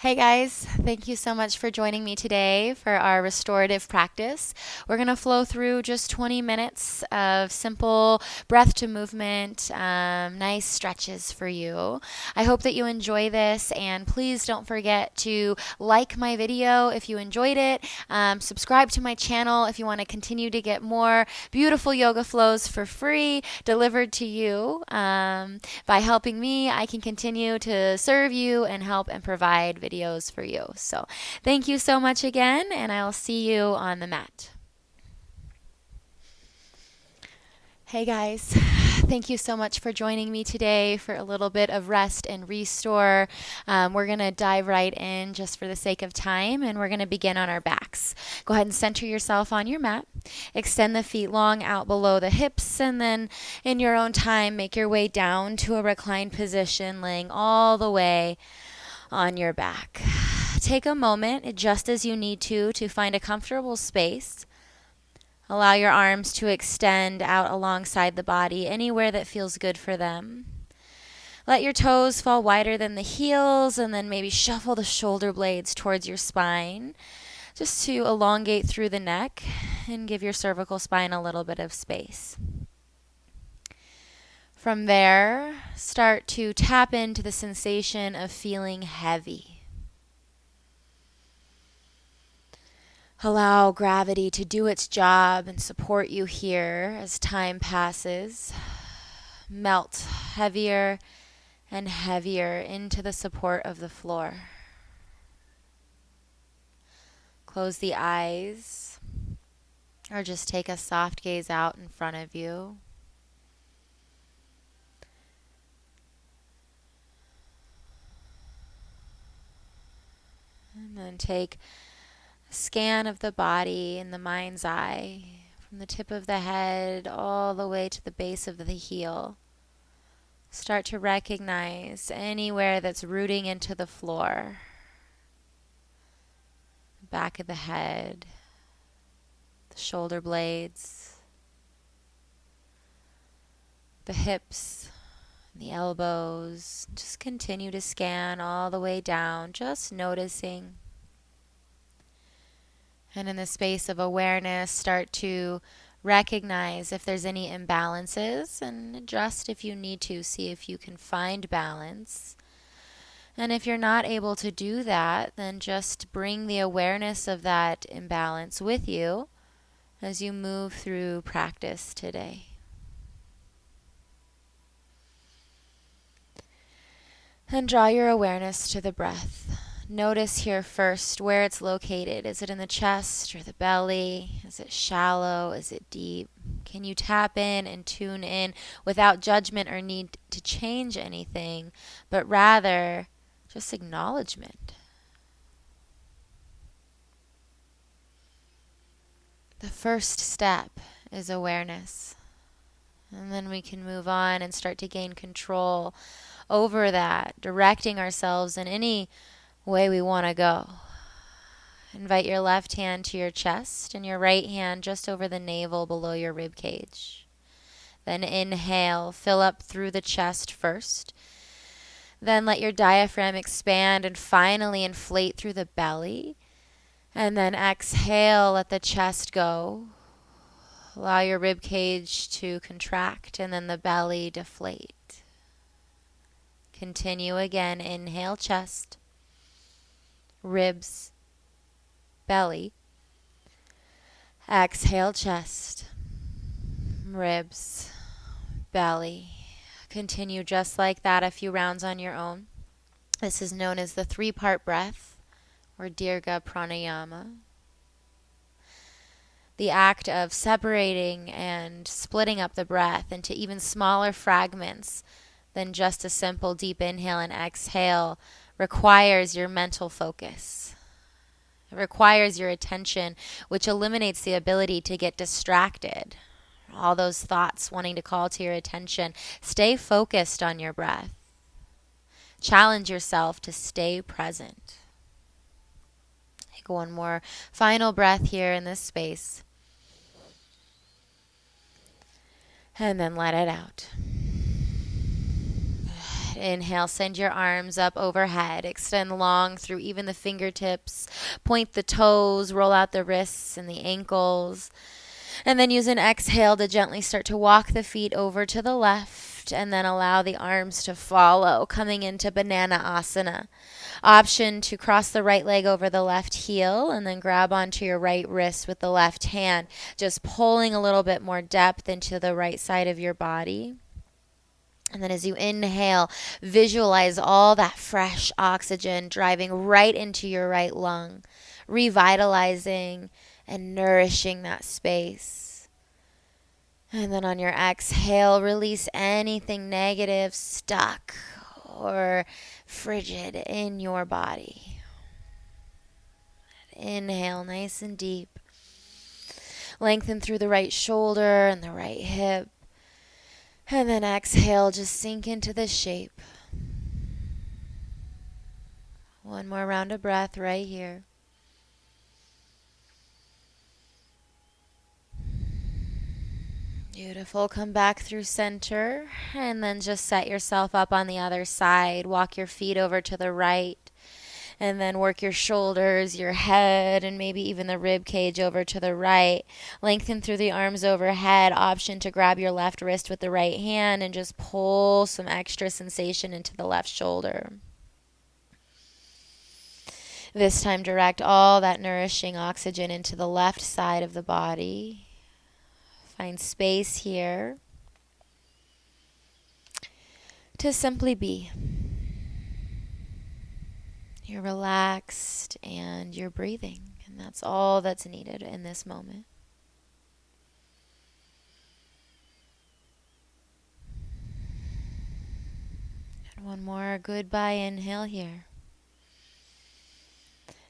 Hey guys, thank you so much for joining me today for our restorative practice. We're going to flow through just 20 minutes of simple breath to movement, nice stretches for you. I hope that you enjoy this, and please don't forget to like my video if you enjoyed it. Subscribe to my channel if you want to continue to get more beautiful yoga flows for free delivered to you. By helping me, I can continue to serve you and help and provide videos for you. So thank you so much again, and I'll see you on the mat. Hey guys, thank you so much for joining me today for a little bit of rest and restore. We're going to dive right in just for the sake of time, and we're going to begin on our backs. Go ahead and center yourself on your mat. Extend the feet long out below the hips, and then in your own time, make your way down to a reclined position, laying all the way on your back. Take a moment, just as you need to find a comfortable space. Allow your arms to extend out alongside the body, anywhere that feels good for them. Let your toes fall wider than the heels, and then maybe shuffle the shoulder blades towards your spine, just to elongate through the neck and give your cervical spine a little bit of space. From there, start to tap into the sensation of feeling heavy. Allow gravity to do its job and support you here as time passes. Melt heavier and heavier into the support of the floor. Close the eyes, or just take a soft gaze out in front of you. And then take scan of the body in the mind's eye, from the tip of the head all the way to the base of the heel. Start to recognize anywhere that's rooting into the floor. The back of the head, the shoulder blades, the hips, the elbows. Just continue to scan all the way down, just noticing. And in the space of awareness, start to recognize if there's any imbalances and adjust if you need to. See if you can find balance. And if you're not able to do that, then just bring the awareness of that imbalance with you as you move through practice today. And draw your awareness to the breath. Notice here first where it's located. Is it in the chest or the belly? Is it shallow? Is it deep? Can you tap in and tune in without judgment or need to change anything, but rather just acknowledgement? The first step is awareness. And then we can move on and start to gain control over that, directing ourselves in any way we want to go. Invite your left hand to your chest and your right hand just over the navel below your rib cage. Then inhale, fill up through the chest first. Then let your diaphragm expand and finally inflate through the belly. And then exhale, let the chest go. Allow your rib cage to contract and then the belly deflate. Continue again. Inhale, chest, ribs, belly. Exhale, chest, ribs, belly. Continue just like that a few rounds on your own. This is known as the 3-part breath, or Dirga Pranayama. The act of separating and splitting up the breath into even smaller fragments than just a simple deep inhale and exhale requires your mental focus. It requires your attention, which eliminates the ability to get distracted. All those thoughts wanting to call to your attention. Stay focused on your breath. Challenge yourself to stay present. Take one more final breath here in this space. And then let it out. Inhale, send your arms up overhead. Extend long through even the fingertips. Point the toes, roll out the wrists and the ankles. And then use an exhale to gently start to walk the feet over to the left, and then allow the arms to follow, coming into banana asana. Option to cross the right leg over the left heel and then grab onto your right wrist with the left hand, just pulling a little bit more depth into the right side of your body. And then as you inhale, visualize all that fresh oxygen driving right into your right lung, revitalizing and nourishing that space. And then on your exhale, release anything negative, stuck, or frigid in your body. Inhale nice and deep. Lengthen through the right shoulder and the right hip. And then exhale, just sink into the shape. One more round of breath right here. Beautiful. Come back through center and then just set yourself up on the other side. Walk your feet over to the right and then work your shoulders, your head, and maybe even the rib cage over to the right. Lengthen through the arms overhead. Option to grab your left wrist with the right hand and just pull some extra sensation into the left shoulder. This time, direct all that nourishing oxygen into the left side of the body. Find space here to simply be. You're relaxed and you're breathing, and that's all that's needed in this moment. And one more goodbye inhale here.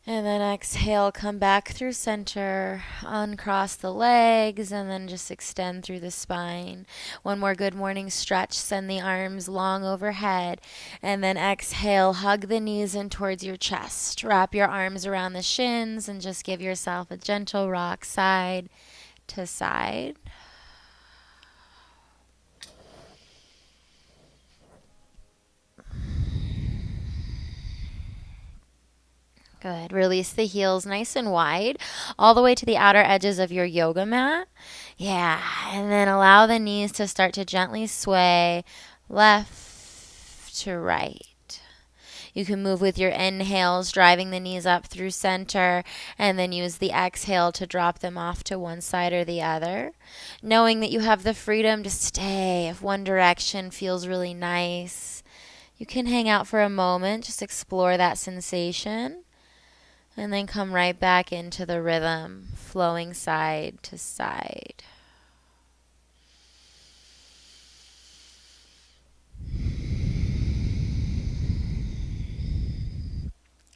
And then exhale, come back through center, uncross the legs, and then just extend through the spine. One more good morning stretch, send the arms long overhead, and then exhale, hug the knees in towards your chest. Wrap your arms around the shins and just give yourself a gentle rock side to side. Good. Release the heels nice and wide, all the way to the outer edges of your yoga mat. Yeah. And then allow the knees to start to gently sway left to right. You can move with your inhales, driving the knees up through center, and then use the exhale to drop them off to one side or the other. Knowing that you have the freedom to stay if one direction feels really nice. You can hang out for a moment, just explore that sensation. And then come right back into the rhythm, flowing side to side.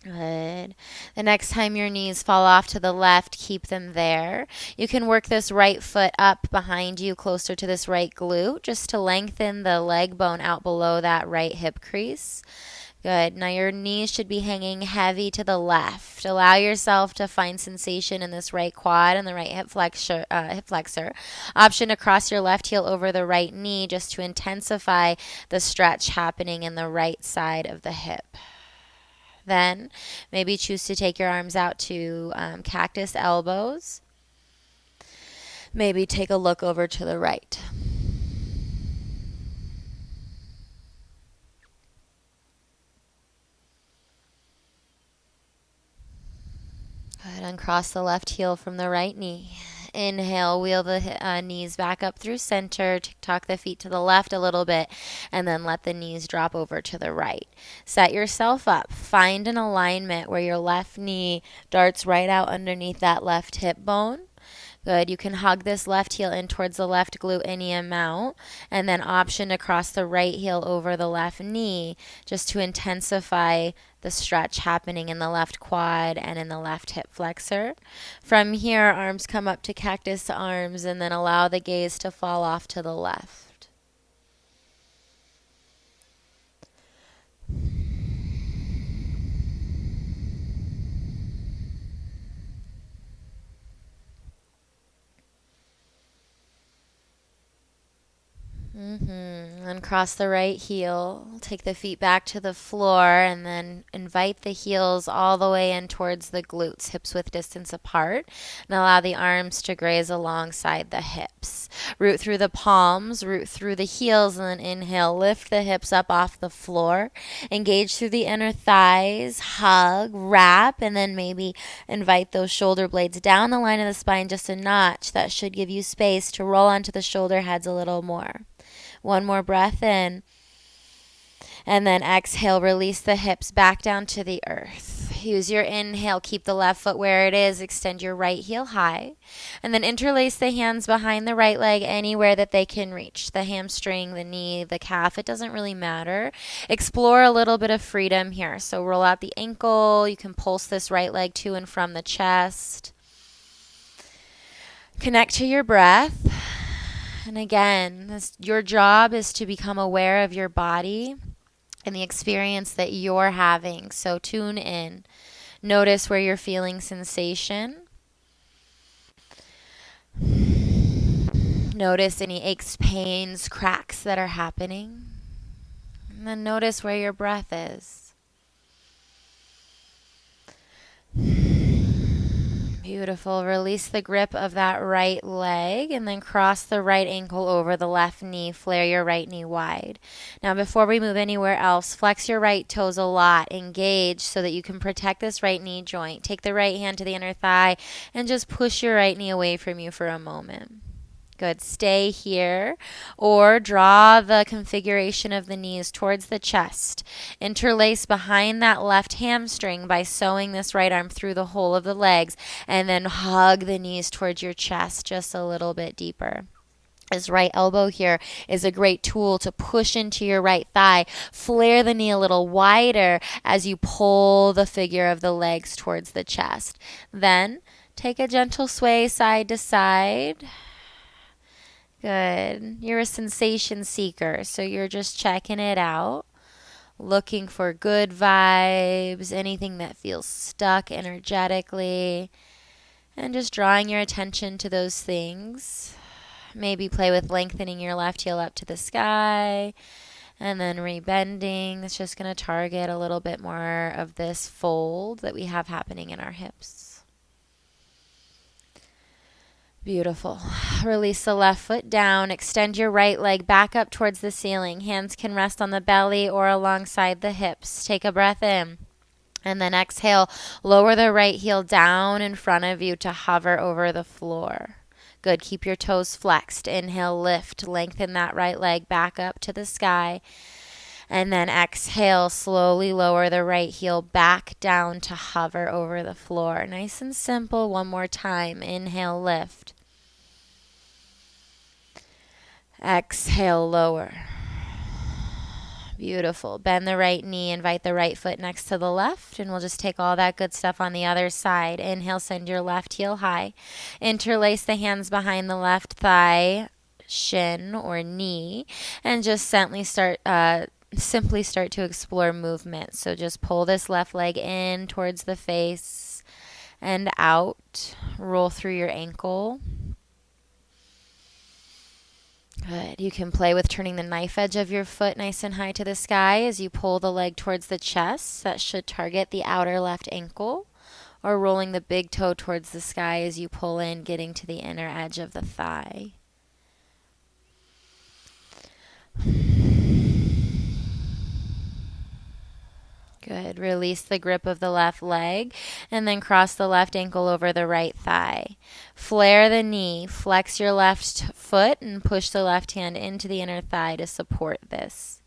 Good. The next time your knees fall off to the left, keep them there. You can work this right foot up behind you, closer to this right glute, just to lengthen the leg bone out below that right hip crease. Good. Now your knees should be hanging heavy to the left. Allow yourself to find sensation in this right quad and the right hip flexor. Option to cross your left heel over the right knee just to intensify the stretch happening in the right side of the hip. Then maybe choose to take your arms out to cactus elbows. Maybe take a look over to the right. Good. Uncross the left heel from the right knee. Inhale, wheel the knees back up through center. Tuck the feet to the left a little bit, and then let the knees drop over to the right. Set yourself up. Find an alignment where your left knee darts right out underneath that left hip bone. Good. You can hug this left heel in towards the left glute any amount, and then option to cross the right heel over the left knee just to intensify the stretch happening in the left quad and in the left hip flexor. From here, arms come up to cactus arms, and then allow the gaze to fall off to the left. And then cross the right heel. Take the feet back to the floor and then invite the heels all the way in towards the glutes, hips width distance apart, and allow the arms to graze alongside the hips. Root through the palms, root through the heels, and then inhale, lift the hips up off the floor. Engage through the inner thighs, hug, wrap, and then maybe invite those shoulder blades down the line of the spine just a notch. That should give you space to roll onto the shoulder heads a little more. One more breath in. And then exhale, release the hips back down to the earth. Use your inhale, keep the left foot where it is, extend your right heel high. And then interlace the hands behind the right leg anywhere that they can reach. The hamstring, the knee, the calf, it doesn't really matter. Explore a little bit of freedom here. So roll out the ankle. You can pulse this right leg to and from the chest. Connect to your breath. And again, your job is to become aware of your body and the experience that you're having. So tune in. Notice where you're feeling sensation. Notice any aches, pains, cracks that are happening. And then notice where your breath is. Beautiful. Release the grip of that right leg and then cross the right ankle over the left knee. Flare your right knee wide. Now, before we move anywhere else, flex your right toes a lot. Engage so that you can protect this right knee joint. Take the right hand to the inner thigh and just push your right knee away from you for a moment. Good. Stay here or draw the configuration of the knees towards the chest. Interlace behind that left hamstring by sewing this right arm through the whole of the legs and then hug the knees towards your chest just a little bit deeper. This right elbow here is a great tool to push into your right thigh. Flare the knee a little wider as you pull the figure of the legs towards the chest. Then take a gentle sway side to side. Good. You're a sensation seeker, so you're just checking it out, looking for good vibes, anything that feels stuck energetically, and just drawing your attention to those things. Maybe play with lengthening your left heel up to the sky, and then rebending. It's just going to target a little bit more of this fold that we have happening in our hips. Beautiful. Release the left foot down. Extend your right leg back up towards the ceiling. Hands can rest on the belly or alongside the hips. Take a breath in. And then exhale. Lower the right heel down in front of you to hover over the floor. Good. Keep your toes flexed. Inhale, lift. Lengthen that right leg back up to the sky. And then exhale, slowly lower the right heel back down to hover over the floor. Nice and simple. One more time. Inhale, lift. Exhale, lower. Beautiful. Bend the right knee. Invite the right foot next to the left. And we'll just take all that good stuff on the other side. Inhale, send your left heel high. Interlace the hands behind the left thigh, shin, or knee. And just simply start to explore movement. So just pull this left leg in towards the face and out. Roll through your ankle. Good. You can play with turning the knife edge of your foot nice and high to the sky as you pull the leg towards the chest. That should target the outer left ankle. Or rolling the big toe towards the sky as you pull in, getting to the inner edge of the thigh. Good. Release the grip of the left leg and then cross the left ankle over the right thigh. Flare the knee. Flex your left foot and push the left hand into the inner thigh to support this.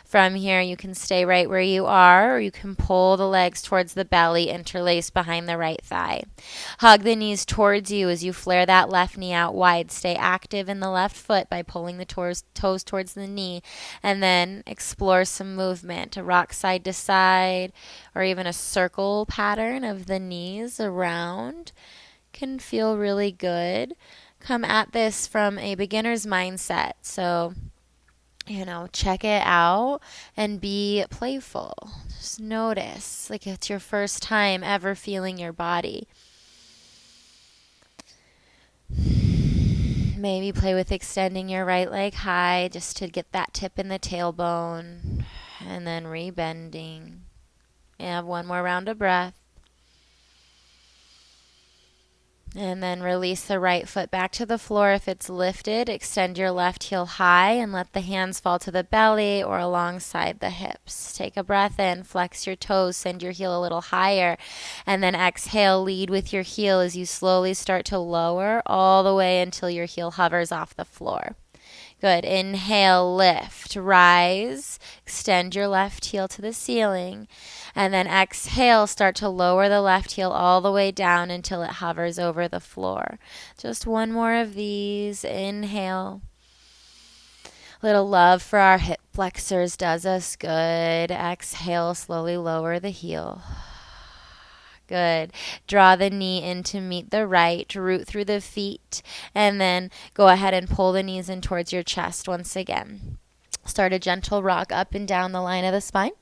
From here, you can stay right where you are, or you can pull the legs towards the belly, interlace behind the right thigh. Hug the knees towards you as you flare that left knee out wide. Stay active in the left foot by pulling the toes towards the knee, and then explore some movement, a rock side to side, or even a circle pattern of the knees around. Can feel really good. Come at this from a beginner's mindset. So check it out and be playful. Just notice like it's your first time ever feeling your body. Maybe play with extending your right leg high just to get that tip in the tailbone. And then rebending. And have one more round of breath. And then release the right foot back to the floor if it's lifted. Extend your left heel high and let the hands fall to the belly or alongside the hips. Take a breath in, flex your toes, send your heel a little higher, and then exhale, lead with your heel as you slowly start to lower all the way until your heel hovers off the floor. Good. Inhale, lift, rise, extend your left heel to the ceiling, and then exhale, start to lower the left heel all the way down until it hovers over the floor. Just one more of these. Inhale. Little love for our hip flexors does us good. Exhale, slowly lower the heel. Good. Draw the knee in to meet the right, root through the feet, and then go ahead and pull the knees in towards your chest once again. Start a gentle rock up and down the line of the spine.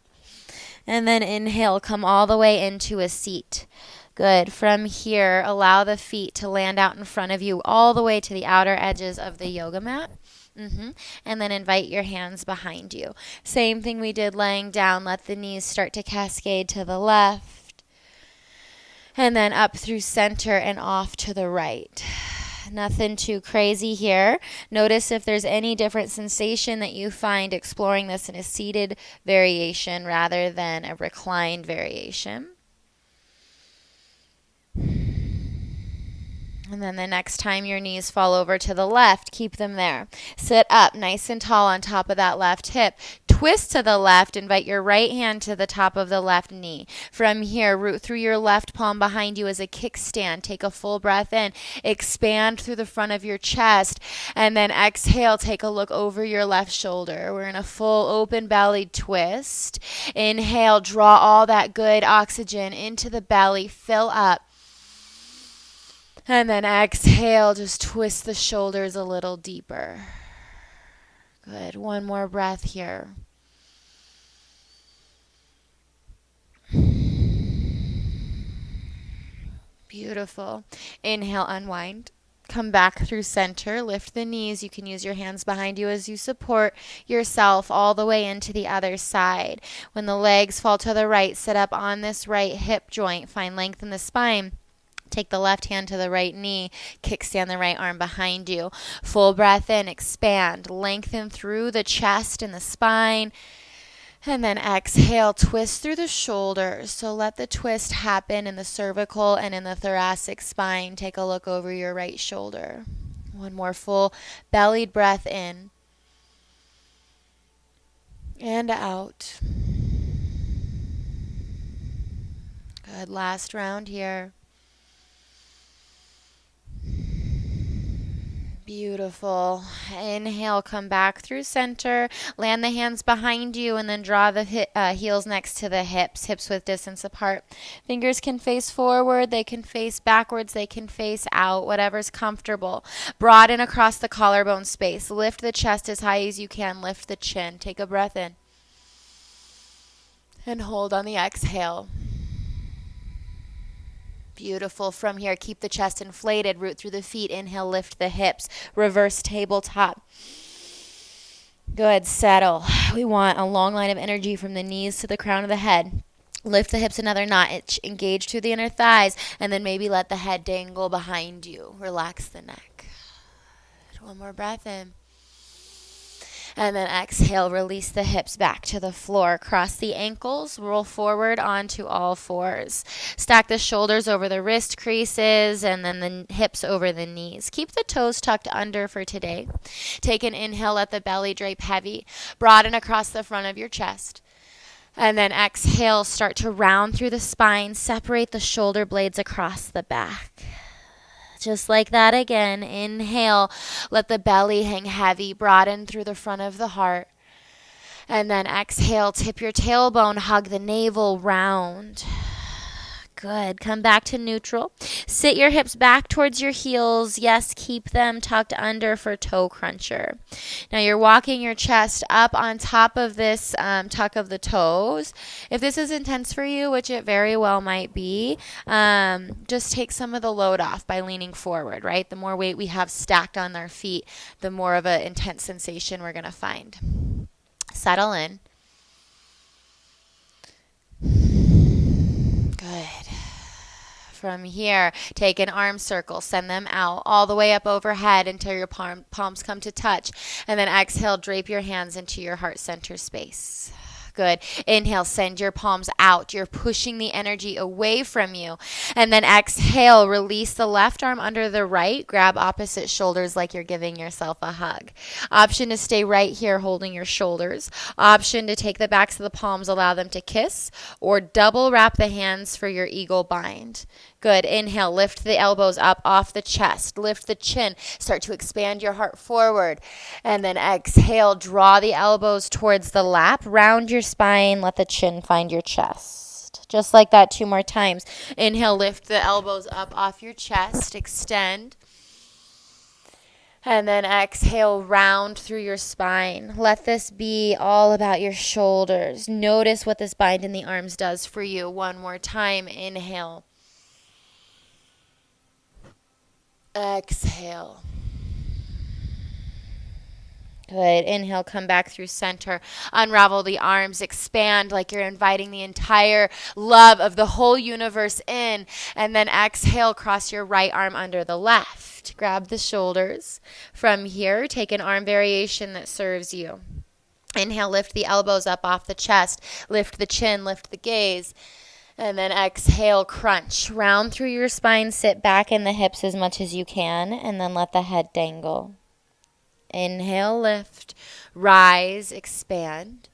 And then inhale, come all the way into a seat. Good. From here, allow the feet to land out in front of you all the way to the outer edges of the yoga mat. And then invite your hands behind you. Same thing we did laying down. Let the knees start to cascade to the left. And then up through center and off to the right. Nothing too crazy here. Notice if there's any different sensation that you find exploring this in a seated variation rather than a reclined variation. And then the next time your knees fall over to the left, keep them there. Sit up nice and tall on top of that left hip. Twist to the left. Invite your right hand to the top of the left knee. From here, root through your left palm behind you as a kickstand. Take a full breath in. Expand through the front of your chest. And then exhale, take a look over your left shoulder. We're in a full open-bellied twist. Inhale, draw all that good oxygen into the belly. Fill up. And then exhale, just twist the shoulders a little deeper. Good. One more breath here. Beautiful. Inhale, unwind. Come back through center. Lift the knees. You can use your hands behind you as you support yourself all the way into the other side. When the legs fall to the right, sit up on this right hip joint. Find length in the spine. Take the left hand to the right knee, kickstand the right arm behind you. Full breath in, expand, lengthen through the chest and the spine. And then exhale, twist through the shoulders. So let the twist happen in the cervical and in the thoracic spine. Take a look over your right shoulder. One more full bellied breath in and out. Good. Last round here. Beautiful. Inhale, come back through center. Land the hands behind you and then draw the heels next to the hips, hips width distance apart. Fingers can face forward, they can face backwards, they can face out, whatever's comfortable. Broaden across the collarbone space. Lift the chest as high as you can. Lift the chin. Take a breath in. And hold on the exhale. Beautiful. From here, keep the chest inflated. Root through the feet. Inhale, lift the hips. Reverse tabletop. Good. Settle. We want a long line of energy from the knees to the crown of the head. Lift the hips another notch. Engage through the inner thighs. And then maybe let the head dangle behind you. Relax the neck. One more breath in. And then exhale, release the hips back to the floor. Cross the ankles, roll forward onto all fours. Stack the shoulders over the wrist creases and then the hips over the knees. Keep the toes tucked under for today. Take an inhale, let the belly drape heavy. Broaden across the front of your chest. And then exhale, start to round through the spine. Separate the shoulder blades across the back. Just like that again. Inhale, let the belly hang heavy, broaden through the front of the heart. And then exhale, tip your tailbone, hug the navel round. Good. Come back to neutral. Sit your hips back towards your heels. Yes, keep them tucked under for toe cruncher. Now you're walking your chest up on top of this tuck of the toes. If this is intense for you, which it very well might be, just take some of the load off by leaning forward, right? The more weight we have stacked on our feet, the more of an intense sensation we're going to find. Settle in. Good. From here, take an arm circle, send them out all the way up overhead until your palms come to touch. And then exhale, drape your hands into your heart center space. Good. Inhale, send your palms out. You're pushing the energy away from you. And then exhale, release the left arm under the right. Grab opposite shoulders like you're giving yourself a hug. Option to stay right here holding your shoulders. Option to take the backs of the palms, allow them to kiss, or double wrap the hands for your eagle bind. Good. Inhale, lift the elbows up off the chest. Lift the chin. Start to expand your heart forward. And then exhale, draw the elbows towards the lap. Round your spine. Let the chin find your chest. Just like that, 2 more times. Inhale, lift the elbows up off your chest. Extend. And then exhale, round through your spine. Let this be all about your shoulders. Notice what this bind in the arms does for you. 1 more time. Inhale. Exhale. Good. Inhale, come back through center. Unravel the arms, expand like you're inviting the entire love of the whole universe in. And then exhale, cross your right arm under the left. Grab the shoulders. From here, take an arm variation that serves you. Inhale, lift the elbows up off the chest. Lift the chin, lift the gaze. And then exhale, crunch. Round through your spine, sit back in the hips as much as you can, and then let the head dangle. Inhale, lift, rise, expand.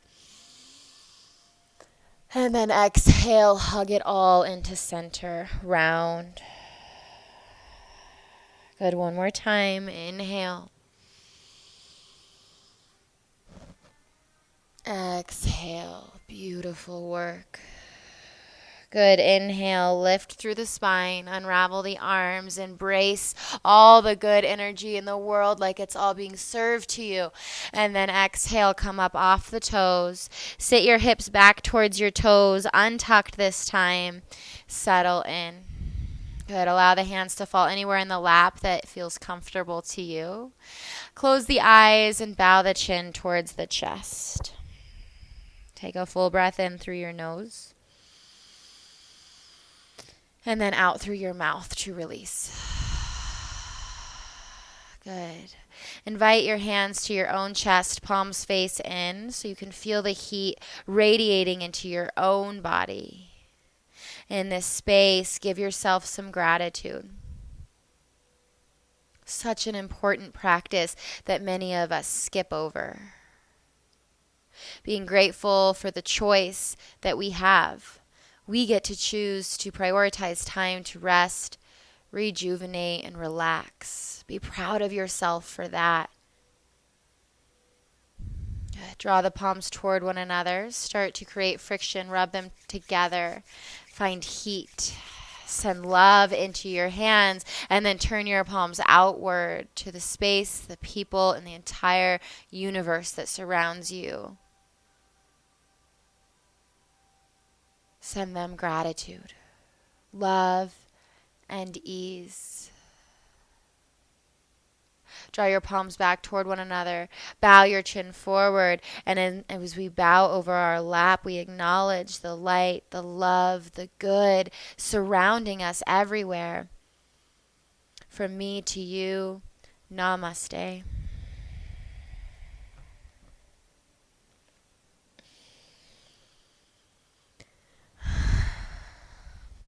And then exhale, hug it all into center, round. Good, 1 more time. Inhale. Exhale, beautiful work. Good. Inhale, lift through the spine, unravel the arms, embrace all the good energy in the world like it's all being served to you. And then exhale, come up off the toes. Sit your hips back towards your toes, untucked this time. Settle in. Good. Allow the hands to fall anywhere in the lap that feels comfortable to you. Close the eyes and bow the chin towards the chest. Take a full breath in through your nose. And then out through your mouth to release. Good. Invite your hands to your own chest, palms face in, so you can feel the heat radiating into your own body. In this space, give yourself some gratitude. Such an important practice that many of us skip over. Being grateful for the choice that we have. We get to choose to prioritize time to rest, rejuvenate, and relax. Be proud of yourself for that. Draw the palms toward one another. Start to create friction. Rub them together. Find heat. Send love into your hands. And then turn your palms outward to the space, the people, and the entire universe that surrounds you. Send them gratitude, love, and ease. Draw your palms back toward one another. Bow your chin forward. And as we bow over our lap, we acknowledge the light, the love, the good surrounding us everywhere. From me to you, namaste.